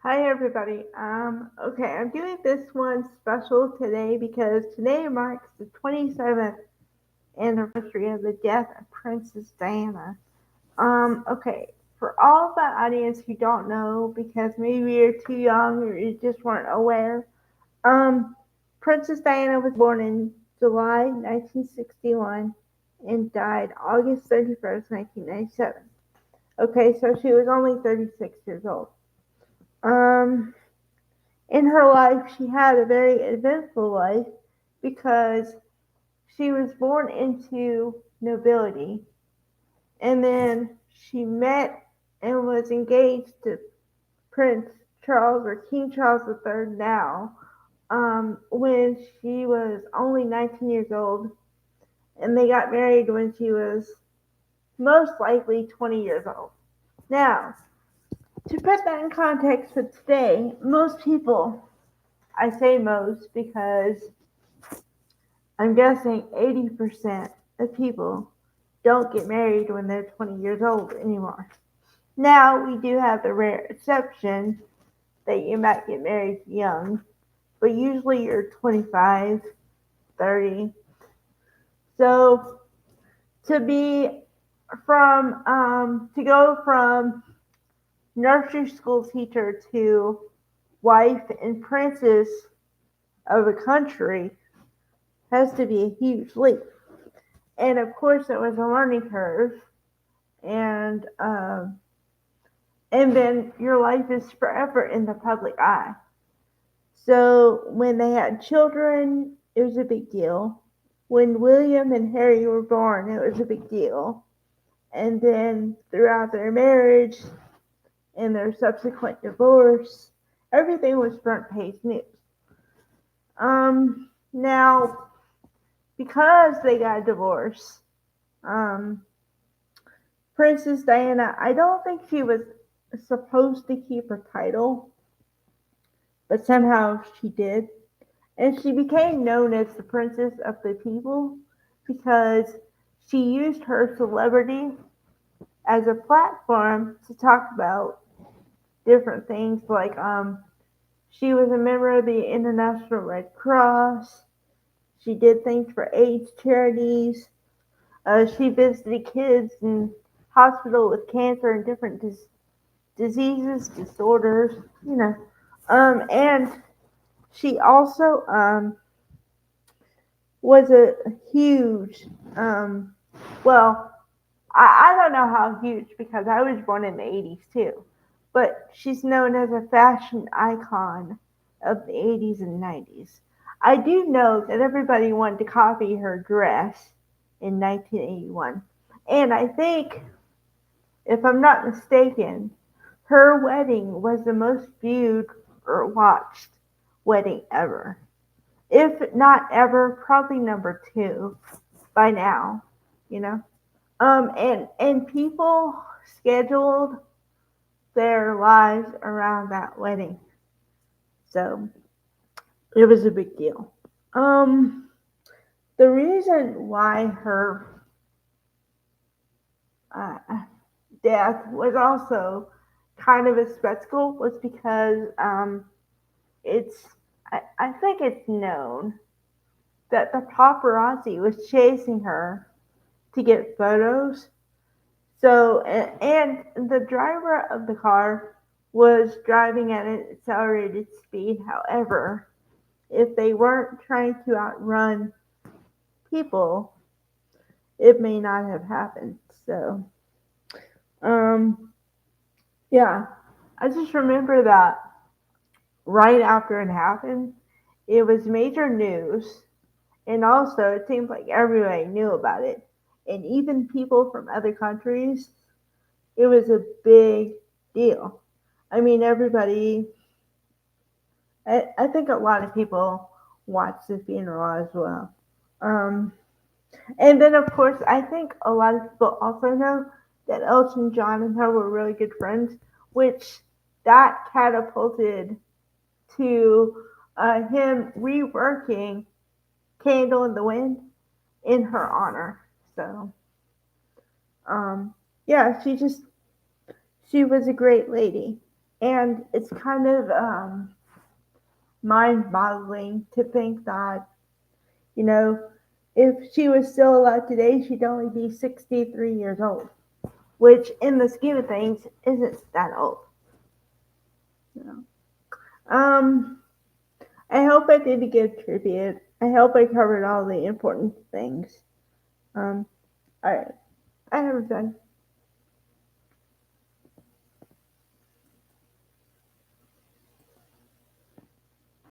Hi everybody. Okay, I'm doing this one special today because today marks the 27th anniversary of the death of Princess Diana. Okay, for all the audience who don't know, because maybe you're too young or you just weren't aware, um, Princess Diana was born in July 1961 and died August 31st, 1997. Okay, so she was only 36 years old. Um, in her life, she had a very eventful life because she was born into nobility and then she met and was engaged to Prince Charles or King Charles III now when she was only 19 years old, and they got married when she was most likely 20 years old. Now, to put that in context for today, most people, I say most because I'm guessing 80% of people don't get married when they're 20 years old anymore. Now, we do have the rare exception that you might get married young, but usually you're 25, 30. So to go from nursery school teacher to wife and princess of a country has to be a huge leap. And of course, it was a learning curve, and and then your life is forever in the public eye. So when they had children, it was a big deal. When William and Harry were born, it was a big deal. And then throughout their marriage and their subsequent divorce, everything was front page news. Now, because they got divorced, um, Princess Diana, I don't think she was supposed to keep her title, but somehow she did. And she became known as the Princess of the People because she used her celebrity as a platform to talk about different things like she was a member of the International Red Cross. She did things for AIDS charities. She visited kids in hospital with cancer and different diseases, disorders, you know. And she also was a huge, um, well, I don't know how huge because I was born in the 80s too, but she's known as a fashion icon of the 80s and 90s. I do know that everybody wanted to copy her dress in 1981. And I think, if I'm not mistaken, her wedding was the most viewed or watched wedding ever. If not ever, probably number two by now, you know? And people scheduled their lives around that wedding. So it was a big deal. Um, the reason why her uh, death was also kind of a spectacle was because it's I think it's known that the paparazzi was chasing her to get photos. So and the driver of the car was driving at an accelerated speed. However, if they weren't trying to outrun people, it may not have happened. So um, yeah, I just remember that right after it happened, it was major news, and also it seemed like everybody knew about it, and even people from other countries. It was a big deal. I mean, everybody. I think a lot of people watched the funeral as well. Um, and then, of course, I think a lot of people also know that Elton John and her were really good friends, which that catapulted to him reworking Candle in the Wind in her honor. So, um, yeah, she was a great lady. And it's kind of mind-boggling to think that, you know, if she was still alive today, she'd only be 63 years old, which in the scheme of things isn't that old. You know? I hope I did a good tribute. I hope I covered all the important things. Um, all right, I have done.